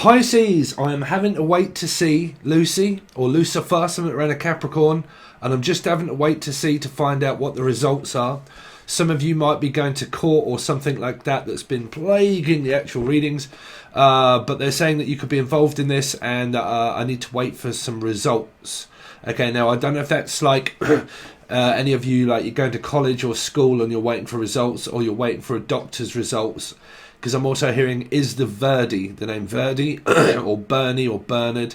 Pisces, I am having to wait to see Lucy or Lucifer, something around a Capricorn, and I'm just having to wait to see to find out what the results are. Some of you might be going to court or something like that that's been plaguing the actual readings, but they're saying that you could be involved in this, and I need to wait for some results. Okay, now I don't know if that's like any of you, like you're going to college or school and you're waiting for results, or you're waiting for a doctor's results, because I'm also hearing is the name Verdi or Bernie or Bernard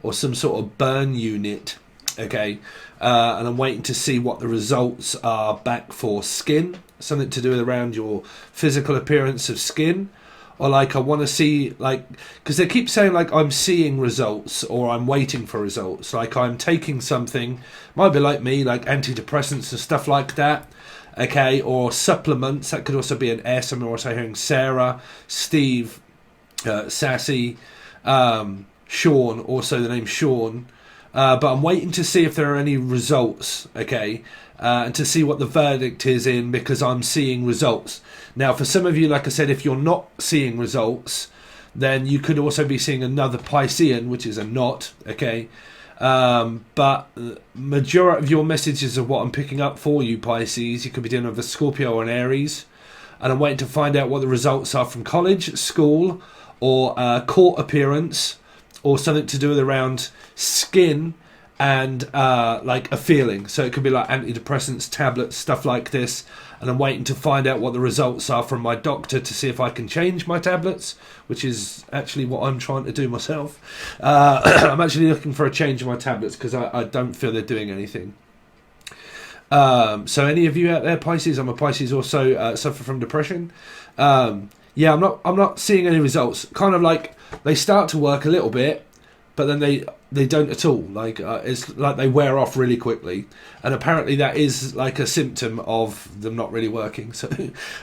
or some sort of burn unit. Okay, and I'm waiting to see what the results are back for skin, something to do with around your physical appearance of skin, or like I want to see, like, because they keep saying like I'm seeing results or I'm waiting for results, like I'm taking something, might be like me, like antidepressants and stuff like that, okay, or supplements. That could also be an S. I'm also hearing Sarah, Steve, Sassy, Sean, also the name Sean. But I'm waiting to see if there are any results, okay, and to see what the verdict is in, because I'm seeing results. Now, for some of you, like I said, if you're not seeing results, then you could also be seeing another Piscean, which is a knot, okay. But majority of your messages of what I'm picking up for you, Pisces, you could be dealing with a Scorpio or an Aries, and I'm waiting to find out what the results are from college, school, or court appearance, or something to do with around skin and like a feeling. So it could be like antidepressants, tablets, stuff like this. And I'm waiting to find out what the results are from my doctor to see if I can change my tablets, which is actually what I'm trying to do myself. I'm actually looking for a change in my tablets because I don't feel they're doing anything. So any of you out there, Pisces, I'm a Pisces, also suffer from depression. Yeah, I'm not seeing any results. Kind of like they start to work a little bit, but then they don't at all. Like it's like they wear off really quickly, and apparently that is like a symptom of them not really working. So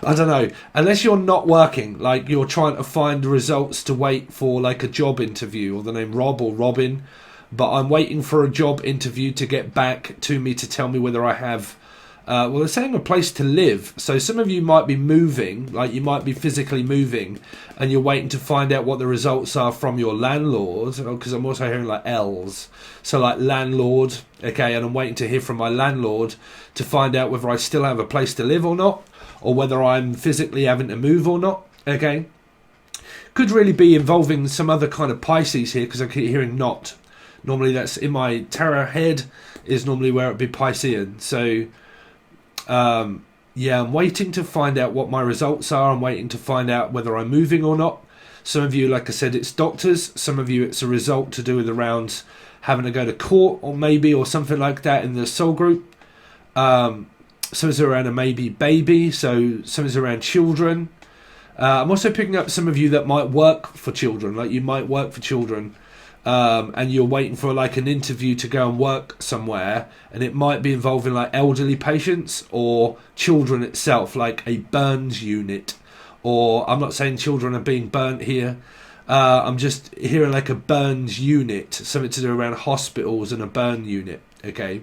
I don't know. Unless you're not working, like you're trying to find the results to wait for like a job interview, or the name Rob or Robin. But I'm waiting for a job interview to get back to me to tell me whether I have. Well, they're saying a place to live. So some of you might be moving, like you might be physically moving, and you're waiting to find out what the results are from your landlord, because I'm also hearing like L's. So like landlord, okay, and I'm waiting to hear from my landlord to find out whether I still have a place to live or not, or whether I'm physically having to move or not, okay. Could really be involving some other kind of Pisces here, because I keep hearing not. Normally that's in my tarot head, is normally where it'd be Piscean. So yeah, I'm waiting to find out what my results are. I'm waiting to find out whether I'm moving or not. Some of you, like I said, it's doctors. Some of you, it's a result to do with around having to go to court, or maybe, or something like that in the soul group. Something's around a maybe baby, so something's around children. I'm also picking up some of you that might work for children, like you might work for children. And you're waiting for like an interview to go and work somewhere, and it might be involving like elderly patients or children itself, like a burns unit, or I'm not saying children are being burnt here, I'm just hearing like a burns unit, something to do around hospitals and a burn unit, okay.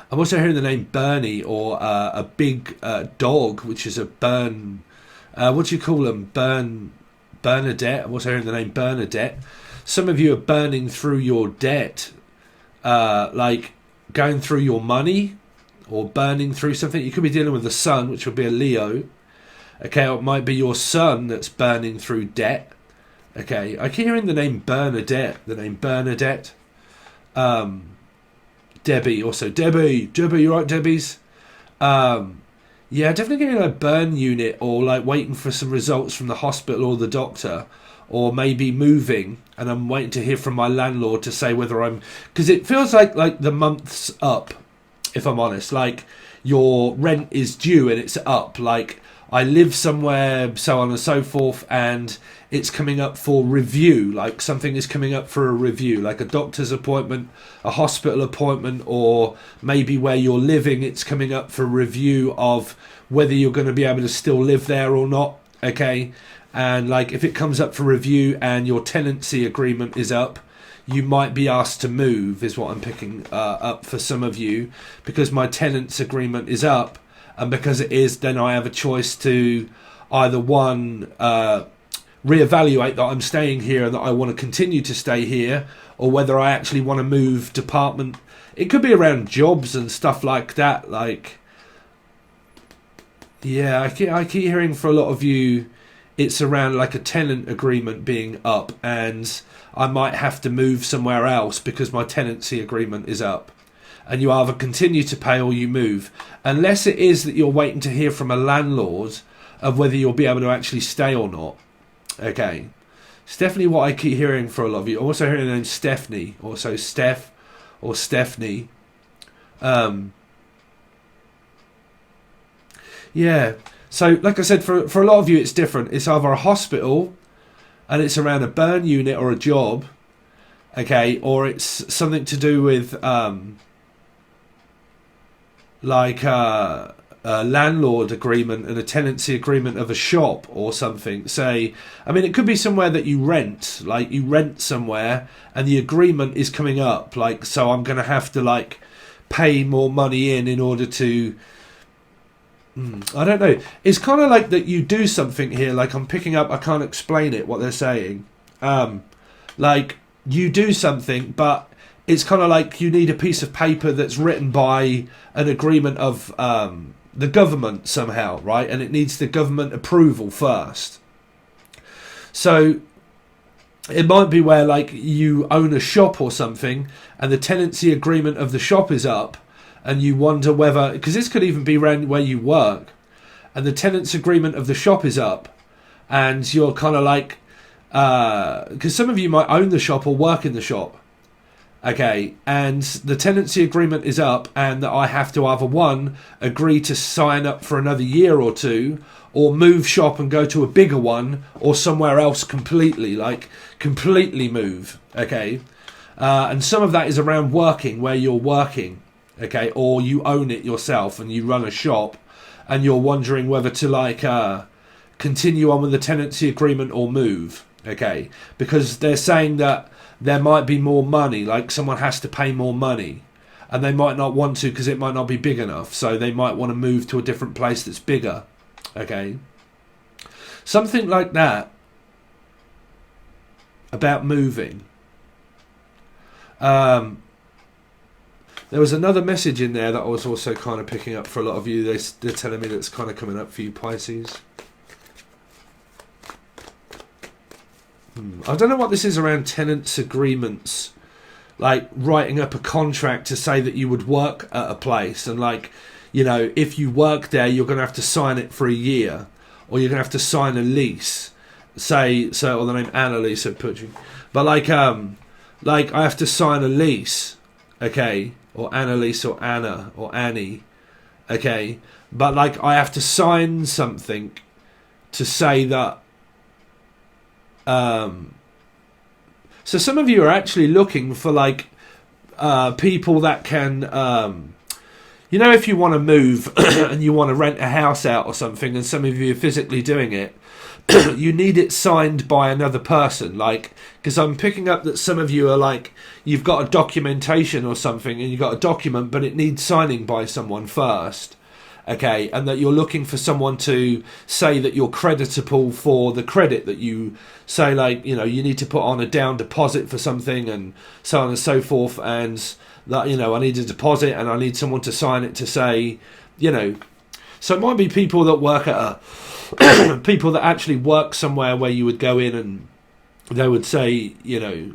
I'm also hearing the name Bernie, or a big dog, which is a burn, what do you call them, Bernadette. I'm also hearing the name Bernadette. Some of you are burning through your debt, like going through your money, or burning through something. You could be dealing with the sun, which would be a Leo. Okay, or it might be your son that's burning through debt. Okay, I keep hearing the name Bernadette, Debbie, also Debbie, you right, Debbie's? Yeah, definitely getting a burn unit, or like waiting for some results from the hospital or the doctor. Or maybe moving, and I'm waiting to hear from my landlord to say whether I'm... Because it feels like the month's up, if I'm honest. Like, your rent is due and it's up. Like, I live somewhere, so on and so forth, and it's coming up for review. Like, something is coming up for a review. Like a doctor's appointment, a hospital appointment, or maybe where you're living, it's coming up for review of whether you're going to be able to still live there or not, okay? And like if it comes up for review and your tenancy agreement is up, you might be asked to move, is what I'm picking up for some of you, because my tenants agreement is up, and because it is, then I have a choice to either one reevaluate that I'm staying here and that I want to continue to stay here, or whether I actually want to move department. It could be around jobs and stuff like that. Like, yeah, I keep hearing for a lot of you, it's around like a tenant agreement being up, and I might have to move somewhere else because my tenancy agreement is up. And you either continue to pay or you move. Unless it is that you're waiting to hear from a landlord of whether you'll be able to actually stay or not. Okay. It's definitely what I keep hearing for a lot of you. I'm also hearing the name Stephanie, also Steph or Stephanie. Yeah. So, like I said, for a lot of you, it's different. It's either a hospital, and it's around a burn unit or a job, okay, or it's something to do with like a landlord agreement and a tenancy agreement of a shop or something. Say, I mean, it could be somewhere that you rent, like you rent somewhere, and the agreement is coming up, like, so I'm going to have to like pay more money in order to. I don't know. It's kind of like that you do something here. Like I'm picking up. I can't explain it. What they're saying. Like you do something, but it's kind of like you need a piece of paper that's written by an agreement of the government somehow, right? And it needs the government approval first. So it might be where like you own a shop or something, and the tenancy agreement of the shop is up. And you wonder whether, because this could even be around where you work, and the tenants agreement of the shop is up, and you're kind of like, because some of you might own the shop or work in the shop, okay, and the tenancy agreement is up, and that I have to either one, agree to sign up for another year or two, or move shop and go to a bigger one, or somewhere else completely, like completely move, okay, and some of that is around working, where you're working. Okay, or you own it yourself and you run a shop, and you're wondering whether to like continue on with the tenancy agreement or move. Okay, because they're saying that there might be more money, like someone has to pay more money, and they might not want to because it might not be big enough, so they might want to move to a different place that's bigger. Okay, something like that about moving. There was another message in there that I was also kind of picking up for a lot of you. They're telling me that's kind of coming up for you, Pisces. I don't know what this is around tenants agreements. Like writing up a contract to say that you would work at a place. And like, you know, if you work there, you're going to have to sign it for a year. Or you're going to have to sign a lease. Say, so, or the name Annalise had put you. But like I have to sign a lease. Okay. Or Annalise or Anna or Annie, okay? But like I have to sign something to say that. So some of you are actually looking for like people that can, you know, if you want to move and you want to rent a house out or something, and some of you are physically doing it, you need it signed by another person, like, because I'm picking up that some of you are like, you've got a documentation or something and you've got a document, but it needs signing by someone first, okay, and that you're looking for someone to say that you're creditable for the credit that you say, like, you know, you need to put on a down deposit for something and so on and so forth, and that, you know, I need a deposit and I need someone to sign it to say, you know, so it might be people that work at a people that actually work somewhere where you would go in and they would say, you know,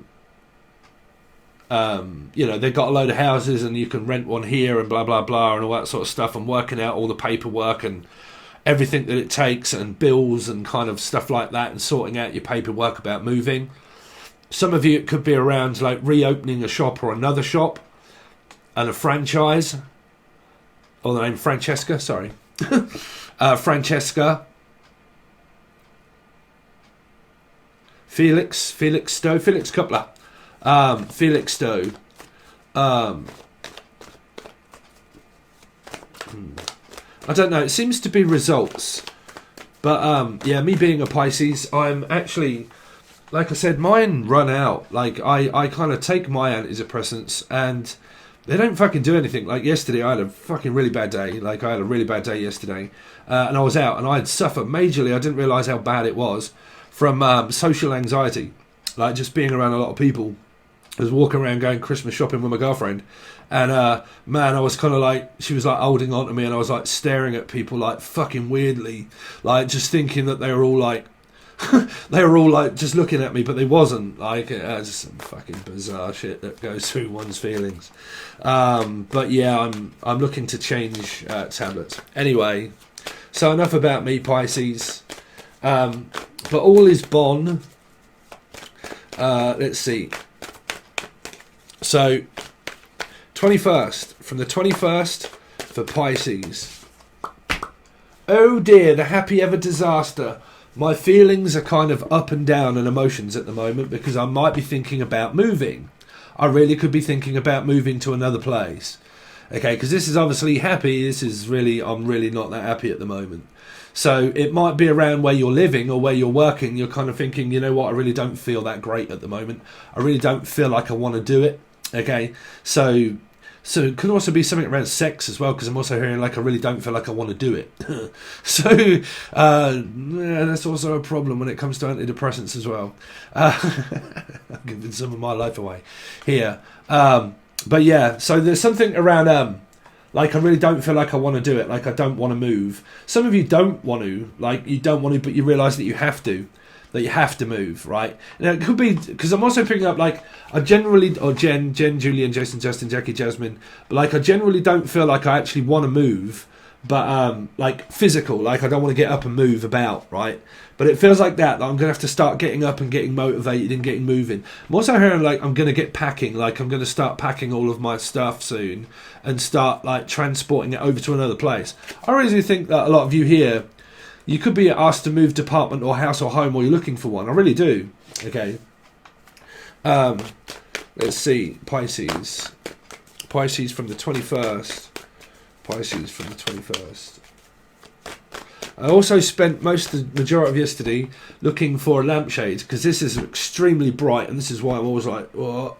they've got a load of houses and you can rent one here and blah, blah, blah, and all that sort of stuff, and working out all the paperwork and everything that it takes and bills and kind of stuff like that, and sorting out your paperwork about moving. Some of you, it could be around like reopening a shop or another shop and a franchise. Or the name Francesca, sorry. Francesca. Felix Stowe, Felix Coupler, Felix Stowe. I don't know. It seems to be results, but yeah, me being a Pisces, I'm actually, like I said, mine run out. Like I kind of take my antidepressants and they don't fucking do anything. Like yesterday, I had a fucking really bad day. Like I had a really bad day yesterday, and I was out and I had suffered majorly. I didn't realise how bad it was from social anxiety, like just being around a lot of people. I was walking around going Christmas shopping with my girlfriend, and man, I was kind of like, she was like holding on to me, and I was like staring at people like fucking weirdly, like just thinking that they were all like they were all like just looking at me, but they wasn't. Like just some fucking bizarre shit that goes through one's feelings. But yeah, I'm looking to change tablets. Anyway, so enough about me, Pisces. But all is bon. Let's see. So 21st, from the 21st for Pisces. Oh dear, the happy ever disaster. My feelings are kind of up and down in emotions at the moment because I might be thinking about moving. I really could be thinking about moving to another place. Okay, because this is obviously happy. This is really, I'm really not that happy at the moment. So it might be around where you're living or where you're working. You're kind of thinking, you know what, I really don't feel that great at the moment. I really don't feel like I want to do it. Okay, so it could also be something around sex as well, because I'm also hearing like I really don't feel like I want to do it. So yeah, that's also a problem when it comes to antidepressants as well. I'm giving some of my life away here. But yeah, so there's something around like I really don't feel like I want to do it, like I don't want to move. Some of you don't want to, like you don't want to, but you realise that you have to. That you have to move, right? Now it could be because I'm also picking up like I generally, or Jen, Julian, Jason, Justin, Jackie, Jasmine, but like I generally don't feel like I actually want to move, but like physical, like I don't want to get up and move about, right? But it feels like that I'm gonna have to start getting up and getting motivated and getting moving. I'm also hearing like I'm gonna get packing, like I'm gonna start packing all of my stuff soon and start like transporting it over to another place. I really do think that a lot of you here, you could be asked to move department or house or home, or you're looking for one. I really do. Okay. Let's see. Pisces. Pisces from the 21st. Pisces from the 21st. I also spent the majority of yesterday looking for a lampshade, because this is extremely bright, and this is why I'm always like, what?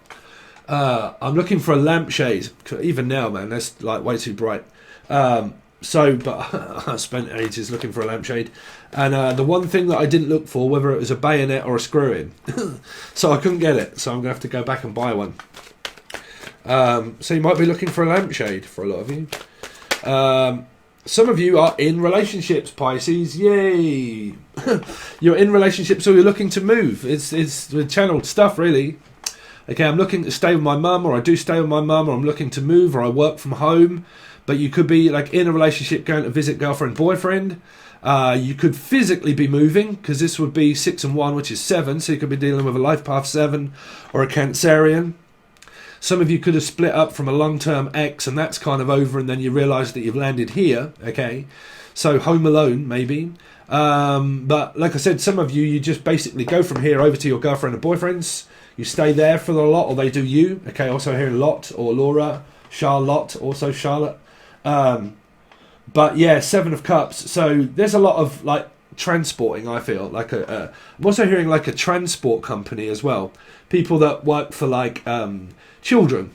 I'm looking for a lampshade. Even now, man, that's like way too bright. But I spent ages looking for a lampshade, and the one thing that I didn't look for, whether it was a bayonet or a screw-in, so I couldn't get it, so I'm going to have to go back and buy one. So you might be looking for a lampshade for a lot of you. Some of you are in relationships, Pisces, yay! You're in relationships, so you're looking to move. It's the channeled stuff, really. Okay, I'm looking to stay with my mum, or I do stay with my mum, or I'm looking to move, or I work from home. But you could be like in a relationship going to visit girlfriend, boyfriend. You could physically be moving, because this would be 6 and 1, which is 7. So you could be dealing with a life path 7 or a Cancerian. Some of you could have split up from a long-term ex, and that's kind of over, and then you realise that you've landed here. Okay, so home alone maybe. But like I said, some of you just basically go from here over to your girlfriend and boyfriends. You stay there for a lot, or they do you. Okay, also hearing Lot or Laura, Charlotte, also Charlotte. But yeah, 7 of Cups. So there's a lot of like transporting. I feel like I'm also hearing like a transport company as well. People that work for like children.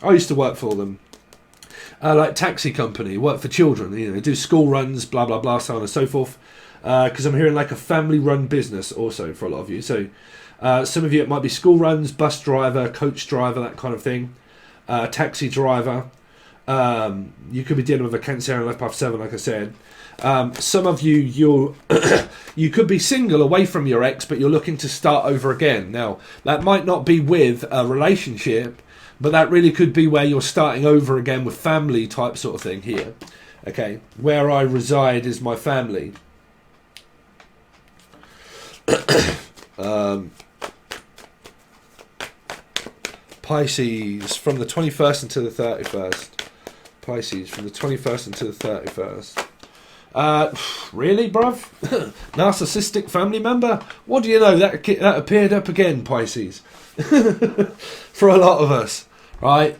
I used to work for them. Like taxi company, work for children. You know, do school runs, blah blah blah, so on and so forth. Because I'm hearing like a family-run business also for a lot of you. So some of you it might be school runs, bus driver, coach driver, that kind of thing. Taxi driver. You could be dealing with a Cancer and Life Path 7, like I said. Some of you, you could be single away from your ex, but you're looking to start over again. Now, that might not be with a relationship, but that really could be where you're starting over again with family type sort of thing here. Okay, where I reside is my family. Pisces from the 21st until the 31st. Pisces from the 21st until the 31st. Really, bruv? Narcissistic family member? What do you know? That appeared up again, Pisces. For a lot of us, right?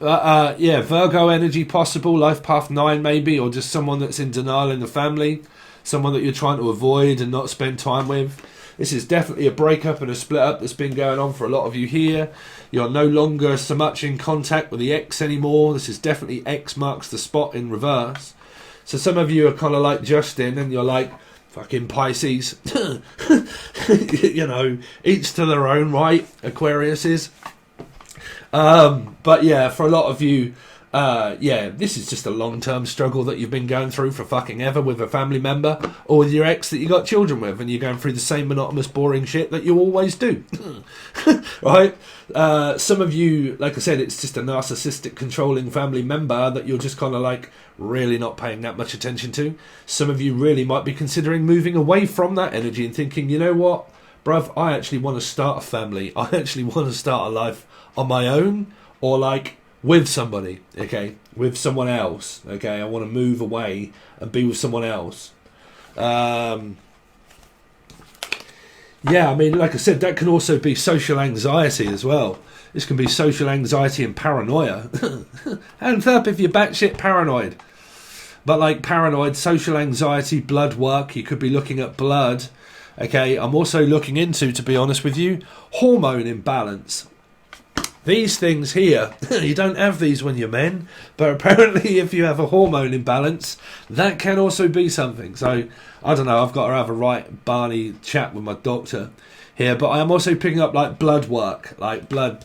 Yeah, Virgo energy possible, life path 9 maybe, or just someone that's in denial in the family, someone that you're trying to avoid and not spend time with. This is definitely a breakup and a split up that's been going on for a lot of you here. You're no longer so much in contact with the ex anymore. This is definitely X marks the spot in reverse. So some of you are kind of like Justin, and you're like, fucking Pisces. You know, each to their own, right? Aquariuses. But yeah, for a lot of you, yeah, this is just a long-term struggle that you've been going through for fucking ever with a family member or with your ex that you got children with, and you're going through the same monotonous, boring shit that you always do. Right? Some of you, like I said, it's just a narcissistic, controlling family member that you're just kind of like really not paying that much attention to. Some of you really might be considering moving away from that energy and thinking, you know what, bruv, I actually want to start a family. I actually want to start a life on my own, or like with somebody, okay, with someone else, okay. I want to move away and be with someone else. Yeah, I mean, like I said, that can also be social anxiety as well. This can be social anxiety and paranoia. Hands up if you're batshit paranoid. But like paranoid, social anxiety, blood work, you could be looking at blood. Okay, I'm also looking into, to be honest with you, hormone imbalance. These things here, you don't have these when you're men, but apparently if you have a hormone imbalance, that can also be something. So, I don't know, I've got to have a right Barney chat with my doctor here, but I am also picking up like blood work, like blood.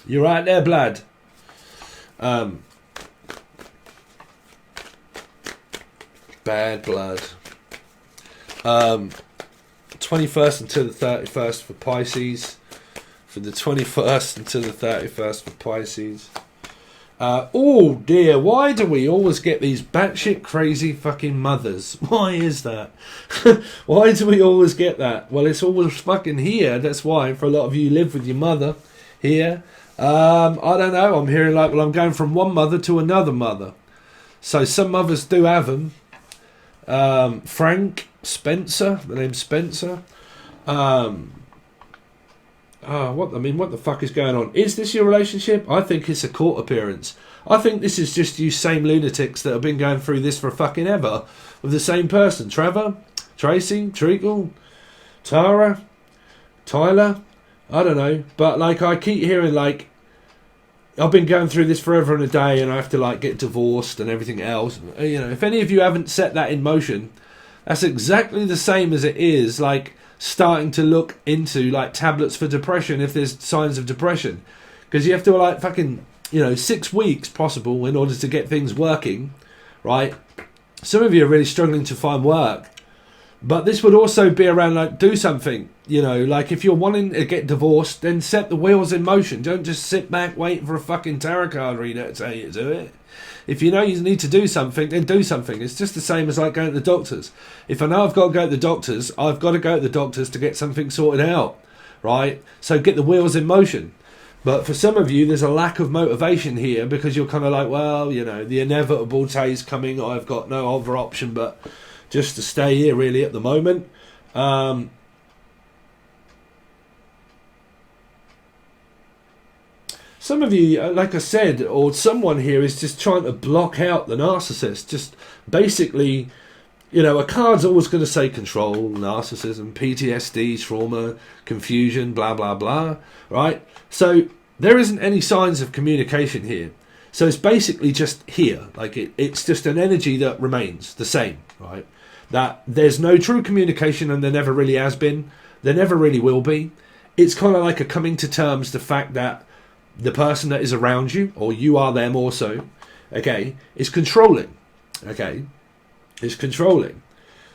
You right there, blood? Bad blood. 21st until the 31st for Pisces. For the 21st until the 31st for Pisces. Oh dear, why do we always get these batshit crazy fucking mothers? Why is that? Why do we always get that? Well, it's always fucking here. That's why. For a lot of you live with your mother here. I don't know. I'm hearing like, well, I'm going from one mother to another mother. So some mothers do have them. Frank, Spencer, the name's Spencer. What the fuck is going on? Is this your relationship? I think it's a court appearance. I think this is just you same lunatics that have been going through this for fucking ever with the same person. Trevor, Tracy, Treacle, Tara, Tyler, I don't know. But like I keep hearing like I've been going through this forever and a day and I have to like get divorced and everything else. You know, if any of you haven't set that in motion, that's exactly the same as it is like starting to look into like tablets for depression if there's signs of depression, because you have to like fucking 6 weeks possible in order to get things working, right? Some of you are really struggling to find work, but this would also be around like do something, like if you're wanting to get divorced, then set the wheels in motion. Don't just sit back waiting for a fucking tarot card reader to tell you to do it. If you know you need to do something, then do something. It's just the same as like going to the doctors. If I know I've got to go to the doctors, I've got to go to the doctors to get something sorted out, right? So get the wheels in motion. But for some of you, there's a lack of motivation here because you're kind of like, well, the inevitable day is coming. I've got no other option but just to stay here really at the moment. Some of you, like I said, or someone here is just trying to block out the narcissist. Just basically, a card's always going to say control, narcissism, PTSD, trauma, confusion, blah, blah, blah, right? So there isn't any signs of communication here. So it's basically just here. Like it's just an energy that remains the same, right? That there's no true communication and there never really has been. There never really will be. It's kind of like a coming to terms, the fact that the person that is around you, or you are them also, okay, is controlling, okay, is controlling.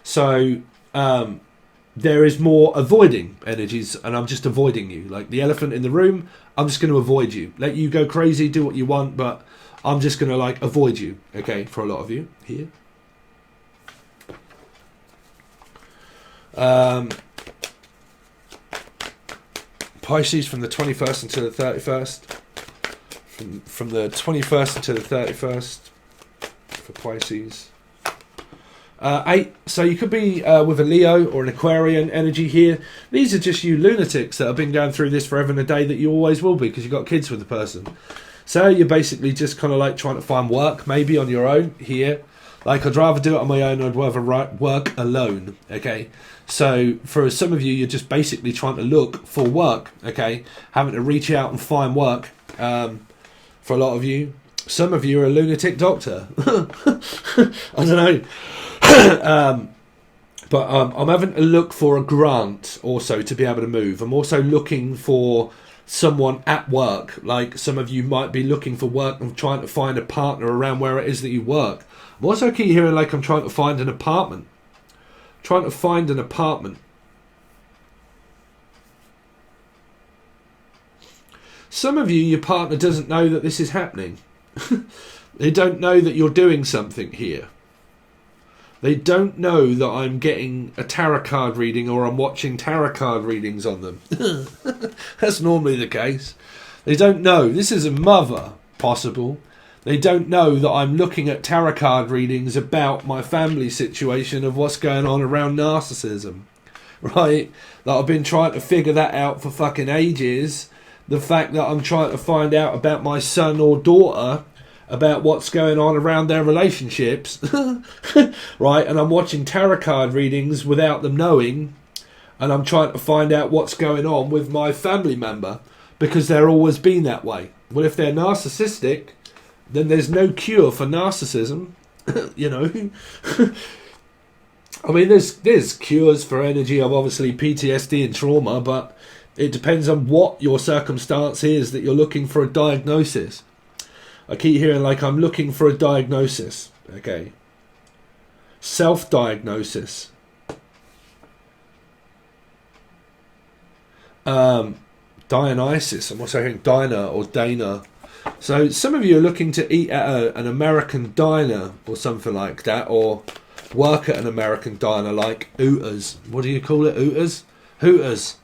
So there is more avoiding energies, and I'm just avoiding you. Like the elephant in the room, I'm just going to avoid you. Let you go crazy, do what you want, but I'm just going to like avoid you, okay, for a lot of you here. Pisces from the 21st until the 31st. From the 21st until the 31st for Pisces. 8. So you could be with a Leo or an Aquarian energy here. These are just you lunatics that have been going through this forever and a day that you always will be because you've got kids with the person. So you're basically just kind of like trying to find work maybe on your own here. Like I'd rather do it on my own. I'd rather work alone. Okay. So for some of you, you're just basically trying to look for work. Okay. Having to reach out and find work. For a lot of you. Some of you are a lunatic doctor. I don't know. But I'm having to look for a grant also to be able to move. I'm also looking for someone at work. Like some of you might be looking for work and trying to find a partner around where it is that you work. I'm also keep hearing like I'm trying to find an apartment. Trying to find an apartment. Some of you, your partner doesn't know that this is happening. They don't know that you're doing something here. They don't know that I'm getting a tarot card reading or I'm watching tarot card readings on them. That's normally the case. They don't know. This is a mother, possible. They don't know that I'm looking at tarot card readings about my family situation of what's going on around narcissism. Right? That I've been trying to figure that out for fucking ages. The fact that I'm trying to find out about my son or daughter, about what's going on around their relationships, right? And I'm watching tarot card readings without them knowing, and I'm trying to find out what's going on with my family member, because they're always been that way. Well, if they're narcissistic, then there's no cure for narcissism, you know. I mean, there's cures for energy of obviously PTSD and trauma, but it depends on what your circumstance is that you're looking for a diagnosis. I keep hearing like I'm looking for a diagnosis. Okay. Self-diagnosis. Dionysus. I'm also hearing diner or Dana. So some of you are looking to eat at an American diner or something like that, or work at an American diner like Hooters. What do you call it? Hooters? Hooters.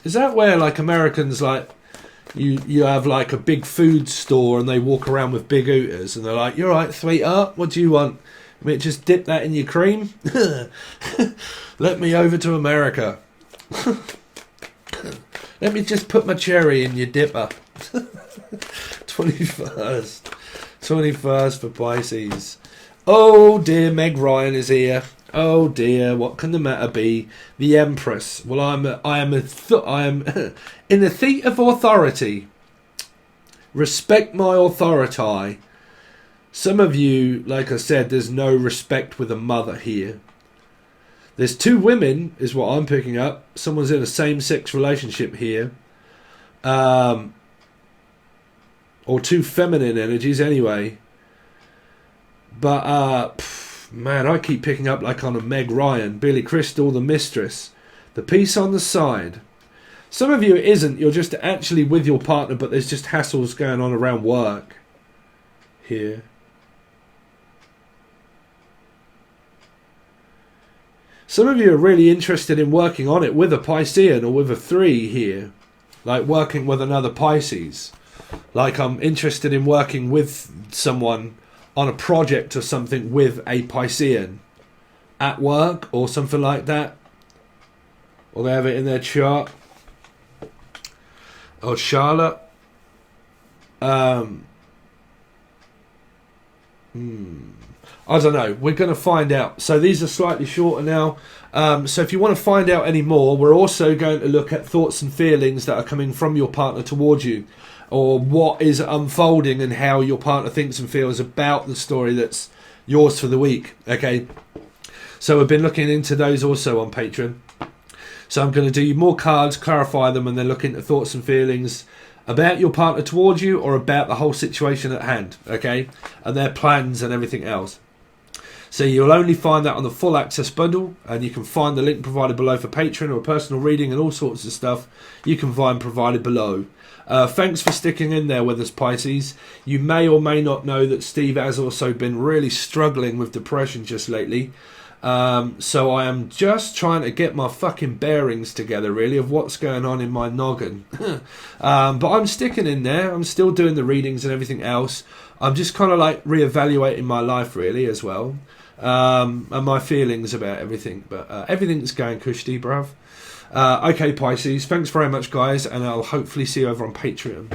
Is that where like Americans like you have like a big food store and they walk around with big Hooters and they're like, "You're right, sweetheart, what do you want? I mean, just dip that in your cream? Let me over to America. Let me just put my cherry in your dipper." 21st for Pisces. Oh dear, Meg Ryan is here. Oh dear, what can the matter be? The Empress. Well, I am in the seat of authority. Respect my authority. Some of you, like I said, there's no respect with a mother here. There's two women, is what I'm picking up. Someone's in a same-sex relationship here. Or two feminine energies anyway. But, man, I keep picking up like on a Meg Ryan, Billy Crystal, the Mistress. The Peace on the Side. Some of you it isn't. You're just actually with your partner, but there's just hassles going on around work. Here. Some of you are really interested in working on it with a Piscean or with a 3 here. Like working with another Pisces. Like I'm interested in working with someone on a project or something with a Piscean at work or something like that, or they have it in their chart. Or Charlotte. I don't know. We're going to find out. So these are slightly shorter now. So if you want to find out any more, we're also going to look at thoughts and feelings that are coming from your partner towards you, or what is unfolding and how your partner thinks and feels about the story that's yours for the week. Okay. So we've been looking into those also on Patreon. So I'm going to do more cards, clarify them, and then look into thoughts and feelings about your partner towards you or about the whole situation at hand. Okay. And their plans and everything else. So you'll only find that on the full access bundle, and you can find the link provided below for Patreon or a personal reading and all sorts of stuff you can find provided below. Thanks for sticking in there with us, Pisces. You may or may not know that Steve has also been really struggling with depression just lately. So I am just trying to get my fucking bearings together, really, of what's going on in my noggin. But I'm sticking in there. I'm still doing the readings and everything else. I'm just kind of like reevaluating my life, really, as well. And my feelings about everything. But everything's going cushy, bruv. Okay, Pisces, thanks very much, guys, and I'll hopefully see you over on Patreon.